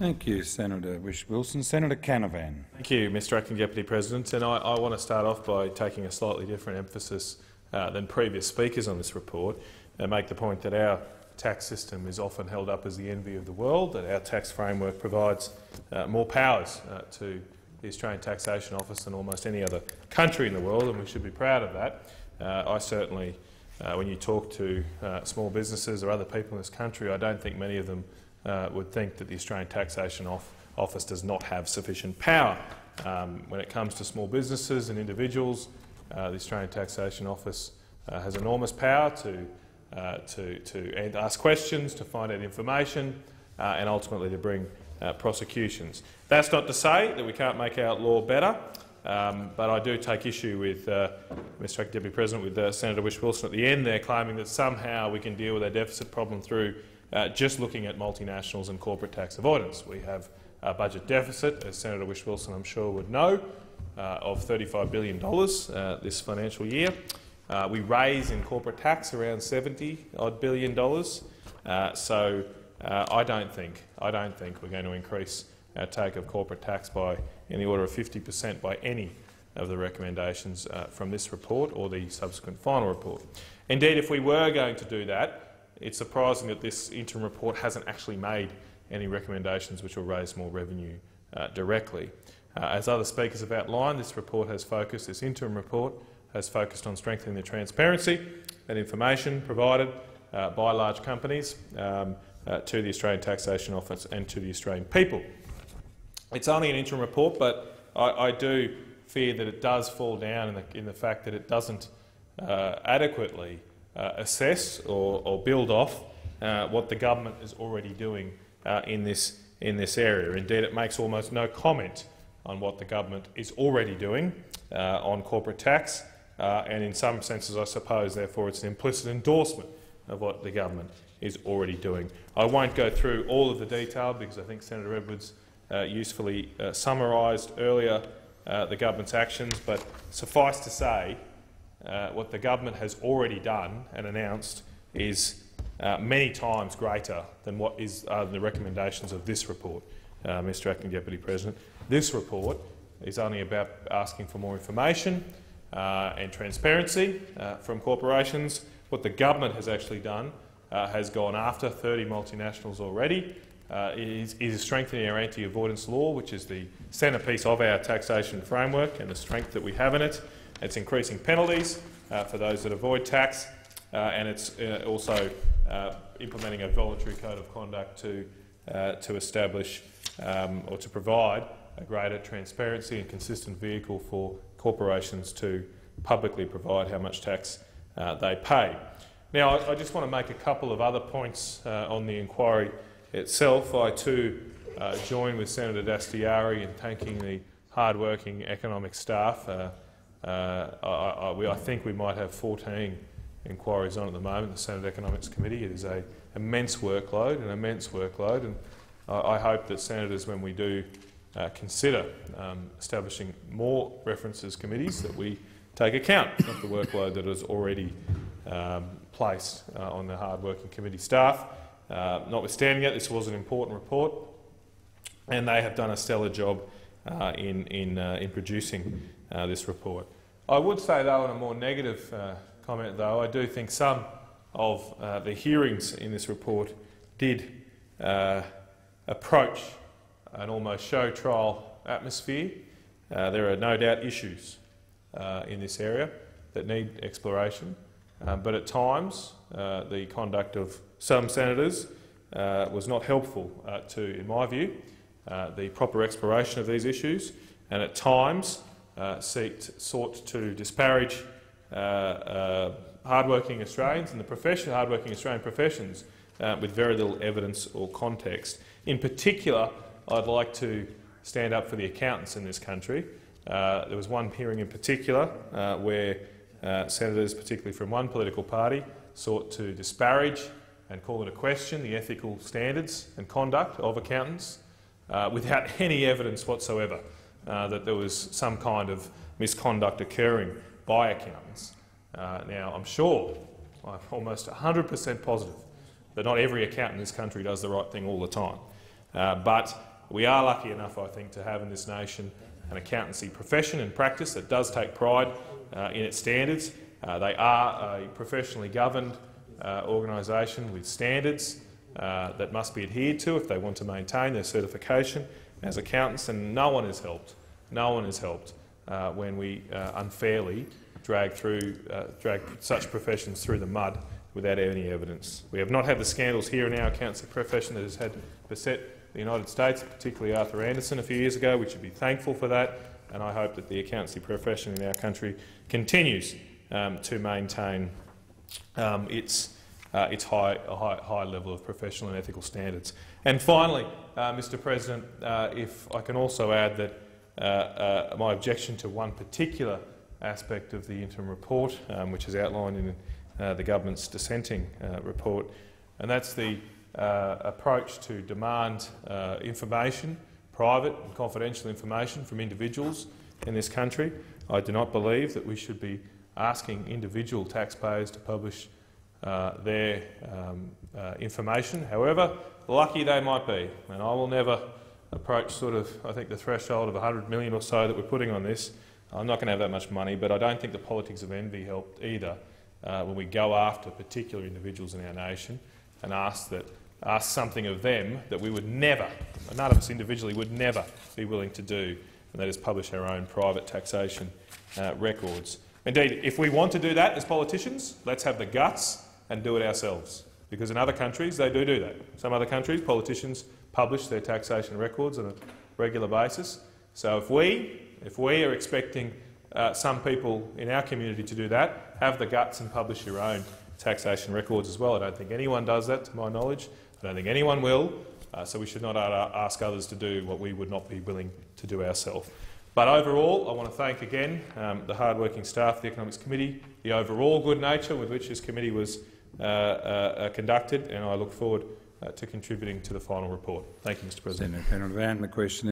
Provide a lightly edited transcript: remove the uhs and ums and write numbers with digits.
Thank you, Senator Whish-Wilson. Senator Canavan. Thank you, Mr Acting Deputy President. And I want to start off by taking a slightly different emphasis than previous speakers on this report and make the point that our tax system is often held up as the envy of the world, that our tax framework provides more powers to the Australian Taxation Office than almost any other country in the world, and we should be proud of that. I certainly, when you talk to small businesses or other people in this country, I don't think many of them would think that the Australian Taxation Office does not have sufficient power. When it comes to small businesses and individuals, the Australian Taxation Office has enormous power to ask questions, to find out information and ultimately to bring prosecutions. That's not to say that we can't make our law better, but I do take issue with Mr Acting Deputy President, with Senator Whish-Wilson at the end there, claiming that somehow we can deal with our deficit problem through just looking at multinationals and corporate tax avoidance. We have a budget deficit, as Senator Whish-Wilson I'm sure would know, of $35 billion this financial year. We raise in corporate tax around $70-odd billion. So I don't think we're going to increase our take of corporate tax by in the order of 50% by any of the recommendations from this report or the subsequent final report. Indeed, if we were going to do that, it's surprising that this interim report hasn't actually made any recommendations which will raise more revenue directly. As other speakers have outlined, this interim report has focused on strengthening the transparency and information provided by large companies to the Australian Taxation Office and to the Australian people. It's only an interim report, but I do fear that it does fall down in the fact that it doesn't adequately assess or build off what the government is already doing in this area. Indeed, it makes almost no comment on what the government is already doing on corporate tax, and in some senses, I suppose, therefore, it's an implicit endorsement of what the government is already doing. I won't go through all of the detail because I think Senator Edwards usefully summarised earlier the government's actions, but suffice to say, what the government has already done and announced is many times greater than what is the recommendations of this report, Mr Acting Deputy President. This report is only about asking for more information and transparency from corporations. What the government has actually done has gone after 30 multinationals already. It is strengthening our anti-avoidance law, which is the centrepiece of our taxation framework and the strength that we have in it. It's increasing penalties for those that avoid tax, and it's also implementing a voluntary code of conduct to establish or to provide a greater transparency and consistent vehicle for corporations to publicly provide how much tax they pay. Now, I just want to make a couple of other points on the inquiry itself. I too join with Senator Dastyari in thanking the hard-working economic staff. I think we might have 14 inquiries on at the moment, the Senate Economics Committee. It is an immense workload, and I hope that senators, when we do consider establishing more references committees, that we take account of the workload that is already placed on the hard-working committee staff. Notwithstanding it, this was an important report, and they have done a stellar job in producing this report. I would say, though, in a more negative comment, though, I do think some of the hearings in this report did approach an almost show trial atmosphere. There are no doubt issues in this area that need exploration, but at times the conduct of some senators was not helpful to, in my view, the proper exploration of these issues, and at times sought to disparage hard-working Australians and the hard-working Australian professions with very little evidence or context. In particular, I'd like to stand up for the accountants in this country. There was one hearing in particular where senators, particularly from one political party, sought to disparage and call into question the ethical standards and conduct of accountants without any evidence whatsoever that there was some kind of misconduct occurring by accountants. Now, I'm sure, I'm almost 100% positive, that not every accountant in this country does the right thing all the time. But We are lucky enough, I think, to have in this nation an accountancy profession and practice that does take pride in its standards. They are a professionally governed organisation with standards that must be adhered to if they want to maintain their certification as accountants, and no one is helped. No one is helped when we unfairly drag such professions through the mud without any evidence. We have not had the scandals here in our accountancy profession that has had beset the United States, particularly Arthur Anderson a few years ago. We should be thankful for that, and I hope that the accountancy profession in our country continues to maintain its high level of professional and ethical standards. And finally, Mr President, if I can also add that my objection to one particular aspect of the interim report, which is outlined in the government's dissenting report, and that's the approach to demand information, private and confidential information from individuals in this country. I do not believe that we should be asking individual taxpayers to publish their information, however lucky they might be. And I will never approach I think the threshold of 100 million or so that we're putting on this. I'm not going to have that much money, but I don't think the politics of envy helped either when we go after particular individuals in our nation and ask something of them that we would never, none of us individually would never be willing to do, and that is publish our own private taxation records. Indeed, if we want to do that as politicians, let's have the guts and do it ourselves, because in other countries they do that. Some other countries, politicians publish their taxation records on a regular basis. So if we are expecting some people in our community to do that, have the guts and publish your own taxation records as well. I don't think anyone does that, to my knowledge. I don't think anyone will, so we should not ask others to do what we would not be willing to do ourselves. But overall, I want to thank again the hard-working staff of the Economics Committee, the overall good nature with which this committee was conducted, and I look forward to contributing to the final report. Thank you, Mr President. Senator Canavan, the question